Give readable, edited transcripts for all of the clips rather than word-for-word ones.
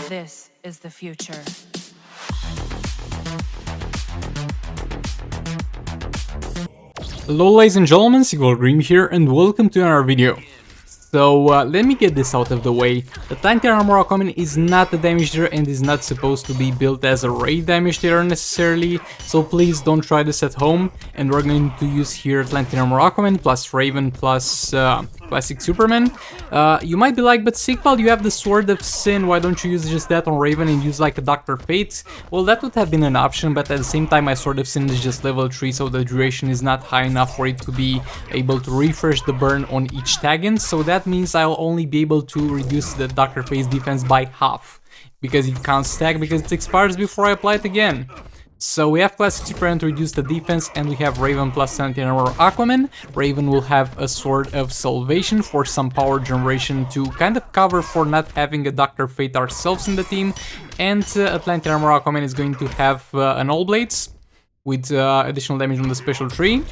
This is the future. Hello ladies and gentlemen, Dream here and welcome to another video. So let me get this out of the way. The Atlantean Armor Common is not a damage dealer and is not supposed to be built as a raid damage dealer necessarily, so please don't try this at home. And we're going to use here Atlantean Armor Common plus Raven plus Classic Superman. You might be like, but Sigval, you have the Sword of Sin, why don't you use just that on Raven and use like a Dr. Fate? Well, that would have been an option, but at the same time my Sword of Sin is just level 3, so the duration is not high enough for it to be able to refresh the burn on each tag-in, so that means I'll only be able to reduce the Dr. Fate's defense by half, because it can't stack, because it expires before I apply it again. So we have Classic Superman to reduce the defense, and we have Raven plus Atlantean Armor Aquaman. Raven will have a Sword of Salvation for some power generation to kind of cover for not having a Dr. Fate ourselves in the team, and Atlantean Armor Aquaman is going to have an All Blades with additional damage on the special tree.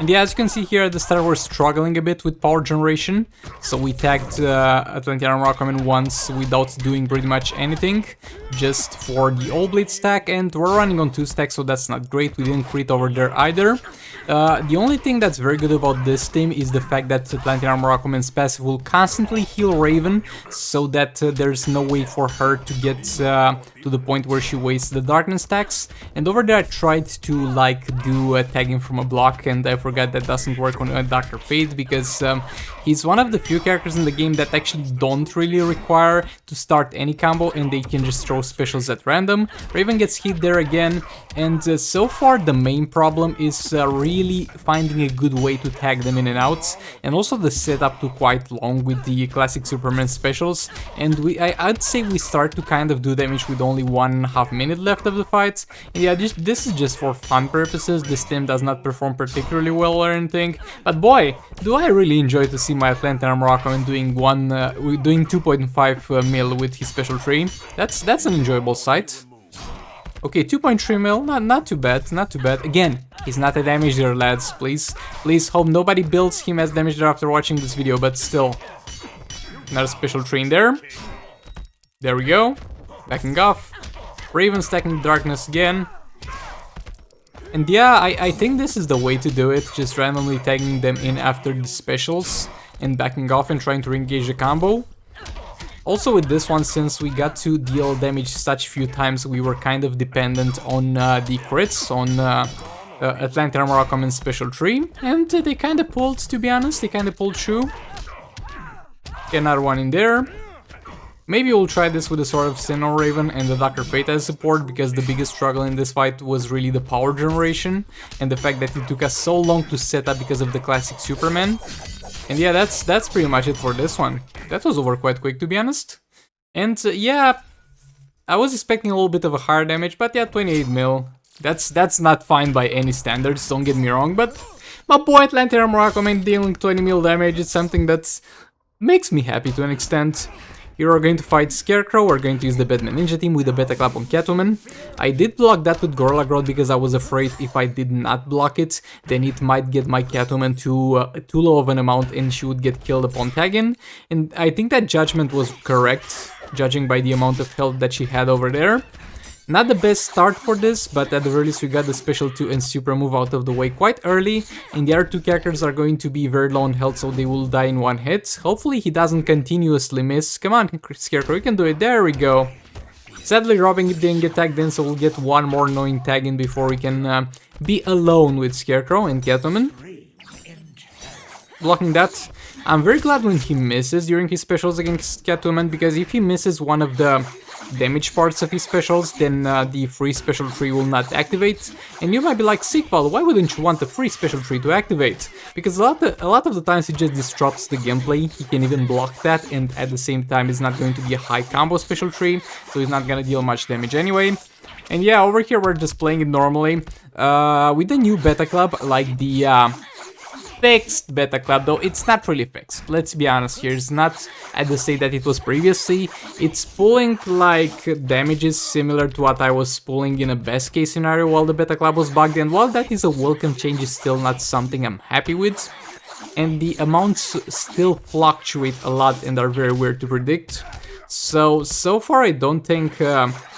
And yeah, as you can see here at the start, we're struggling a bit with power generation, so we tagged Atlantean Armor Aquaman once without doing pretty much anything, just for the All Blade stack, and we're running on 2 stacks, so that's not great. We didn't crit over there either. The only thing that's very good about this team is the fact that Atlantean Armor Aquaman's passive will constantly heal Raven, so that there's no way for her to get to the point where she wastes the darkness stacks. And over there I tried to like do a tagging from a block, and I forgot that doesn't work on Dr. Fate, because he's one of the few characters in the game that actually don't really require to start any combo, and they can just throw specials at random. Raven gets hit there again, and so far the main problem is really finding a good way to tag them in and out, and also the setup took quite long with the Classic Superman specials, and I'd say we start to kind of do damage with only 1.5 minute left of the fight. And yeah, this is just for fun purposes. This team does not perform particularly well or anything, but boy, do I really enjoy to see my Atlantean Armor Aquaman doing 2.5 mil with his special tree. That's an enjoyable sight. Okay, 2.3 mil, not too bad, not too bad. Again, he's not a damage dealer, lads. Please hope nobody builds him as damage dealer after watching this video, but still. Another special tree in there. There we go. Backing off. Raven stacking darkness again. And yeah, I think this is the way to do it, just randomly tagging them in after the specials and backing off and trying to re-engage the combo. Also with this one, since we got to deal damage such few times, we were kind of dependent on the crits, on Atlantean Armor Aquaman's special tree, and they kind of pulled, to be honest, they kind of pulled through. Another one in there. Maybe we'll try this with the Sword of Sin on Raven and the Dr. Fate as support, because the biggest struggle in this fight was really the power generation and the fact that it took us so long to set up because of the Classic Superman. And yeah, that's pretty much it for this one. That was over quite quick, to be honest. And yeah, I was expecting a little bit of a higher damage, but yeah, 28 mil. That's not fine by any standards, don't get me wrong, but my boy Atlantean Armor Aquaman dealing 20 mil damage is something that makes me happy to an extent. Here we're going to fight Scarecrow. We're going to use the Batman Ninja team with the Beta Clap on Catwoman. I did block that with Gorilla Growth because I was afraid if I did not block it, then it might get my Catwoman to too low of an amount and she would get killed upon tagging. And I think that judgment was correct, judging by the amount of health that she had over there. Not the best start for this, but at the very least we got the special 2 and super move out of the way quite early, and the other 2 characters are going to be very low on health, so they will die in one hit. Hopefully he doesn't continuously miss. Come on, Scarecrow, you can do it. There we go. Sadly, Robin didn't get tagged in, so we'll get one more annoying tag in before we can be alone with Scarecrow and Catwoman. Blocking that. I'm very glad when he misses during his specials against Catwoman, because if he misses one of the damage parts of his specials, then the free special tree will not activate. And you might be like, Sigval, why wouldn't you want a free special tree to activate? Because a lot of the times it just disrupts the gameplay. He can even block that, and at the same time it's not going to be a high combo special tree, so he's not gonna deal much damage anyway. And yeah, over here we're just playing it normally. With the new Beta Club, like the fixed Beta Club, though it's not really fixed. Let's be honest here, it's not at the state that it was previously. It's pulling like damages similar to what I was pulling in a best case scenario while the Beta Club was bugged, and while that is a welcome change, it's still not something I'm happy with. And the amounts still fluctuate a lot and are very weird to predict. So far I don't think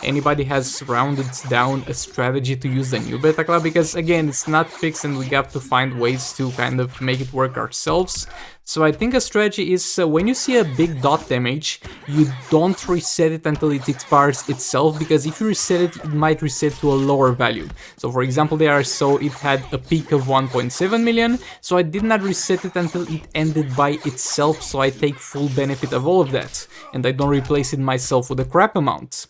anybody has rounded down a strategy to use the new beta club, because again, it's not fixed and we have to find ways to kind of make it work ourselves. So I think a strategy is when you see a big dot damage, you don't reset it until it expires itself, because if you reset it, it might reset to a lower value. So for example there I saw it had a peak of 1.7 million, so I did not reset it until it ended by itself, so I take full benefit of all of that, and I don't replace it myself with a crap amount.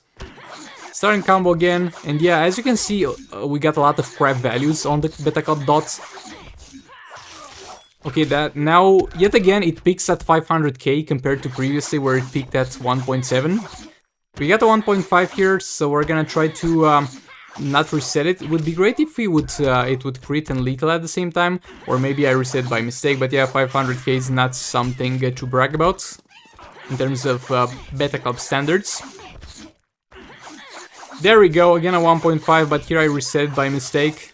Starting combo again, and yeah, as you can see, we got a lot of crap values on the beta club dots. Okay, that now, yet again, it peaks at 500k compared to previously where it peaked at 1.7. We got a 1.5 here, so we're gonna try to not reset it. It would be great if we would it would crit and lethal at the same time, or maybe I reset by mistake, but yeah, 500k is not something to brag about in terms of beta club standards. There we go, again a 1.5, but here I reset it by mistake.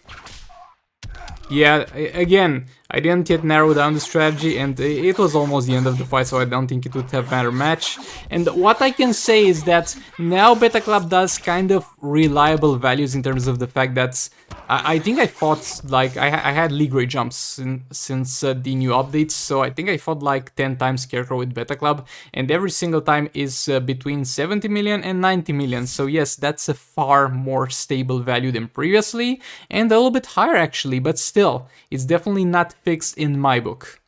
Yeah, again, I didn't yet narrow down the strategy, and it was almost the end of the fight, so I don't think it would have mattered much. And what I can say is that now Beta Club does kind of reliable values in terms of the fact that I think I fought, like, I had league rate jumps since the new updates, so I think I fought like 10 times Scarecrow with Beta Club, and every single time is between 70 million and 90 million, so yes, that's a far more stable value than previously, and a little bit higher actually, but still, it's definitely not fixed in my book.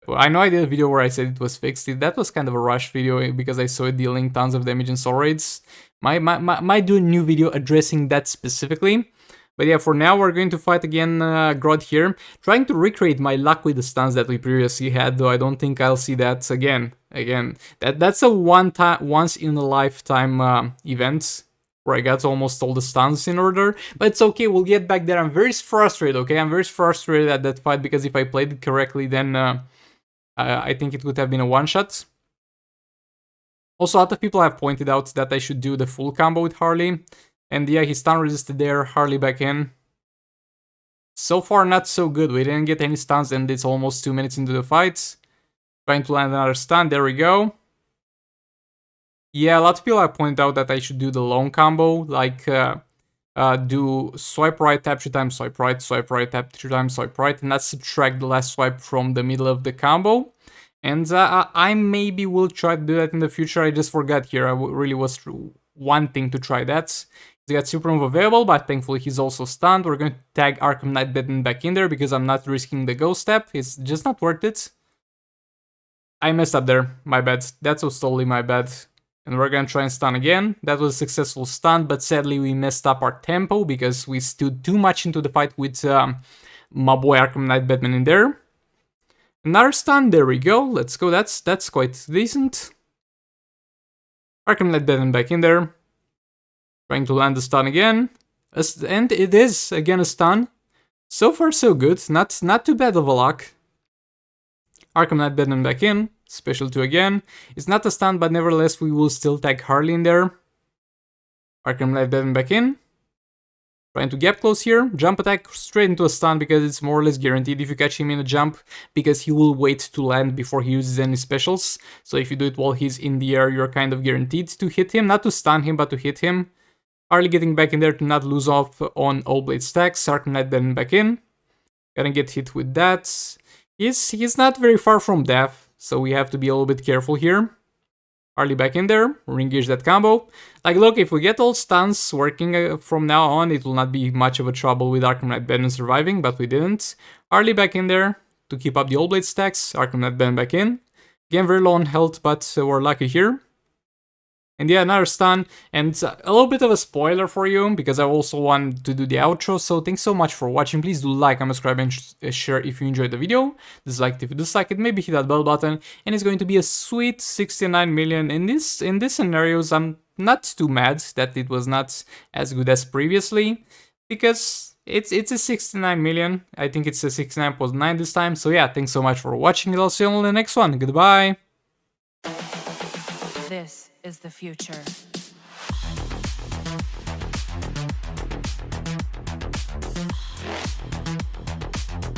Well, I know I did a video where I said it was fixed. That was kind of a rush video because I saw it dealing tons of damage in soul raids. Might do a new video addressing that specifically. But yeah, for now we're going to fight again Grodd here, trying to recreate my luck with the stuns that we previously had, though I don't think I'll see that again. That's a once in a lifetime event where I got almost all the stuns in order, but it's okay, we'll get back there. I'm very frustrated, okay? I'm very frustrated at that fight because if I played it correctly, then I think it would have been a one-shot. Also, a lot of people have pointed out that I should do the full combo with Harley. And yeah, he stun resisted there, Harley back in. So far, not so good. We didn't get any stuns, and it's almost 2 minutes into the fight. Trying to land another stun, there we go. Yeah, a lot of people have pointed out that I should do the long combo, like do swipe right, tap 3 times, swipe right, tap 3 times, swipe right, and not subtract the last swipe from the middle of the combo. And I maybe will try to do that in the future. I just forgot here. I really was wanting to try that. He's got super move available, but thankfully he's also stunned. We're going to tag Arkham Knight Batman back in there because I'm not risking the ghost step. It's just not worth it. I messed up there. My bad. That was totally my bad. And we're gonna try and stun again. That was a successful stun, but sadly we messed up our tempo because we stood too much into the fight with my boy Arkham Knight Batman in there. Another stun, there we go. Let's go, that's quite decent. Arkham Knight Batman back in there. Trying to land the stun again. And it is, again, a stun. So far so good, not too bad of a luck. Arkham Knight Batman back in. Special 2 again. It's not a stun, but nevertheless we will still tag Harley in there. Arkham Knight Batman back in. Trying to gap close here. Jump attack straight into a stun because it's more or less guaranteed if you catch him in a jump, because he will wait to land before he uses any specials. So if you do it while he's in the air, you're kind of guaranteed to hit him. Not to stun him, but to hit him. Harley getting back in there to not lose off on all blade stacks. Arkham Knight Batman back in. Gonna get hit with that. He's not very far from death, so we have to be a little bit careful here. Harley back in there, re-engage that combo. Like, look, if we get all stuns working from now on, it will not be much of a trouble with Arkham Knight Batman surviving, but we didn't. Harley back in there to keep up the all blade stacks. Arkham Knight Batman back in. Again, very low on health, but we're lucky here. And yeah, another stun, and a little bit of a spoiler for you, because I also want to do the outro, so thanks so much for watching. Please do like, comment, subscribe, and share if you enjoyed the video. Dislike it if you dislike it, maybe hit that bell button, and it's going to be a sweet 69 million. In this scenarios, I'm not too mad that it was not as good as previously, because it's a 69 million. I think it's a 69.9 this time, so yeah, thanks so much for watching, and I'll see you on the next one. Goodbye! This is the future.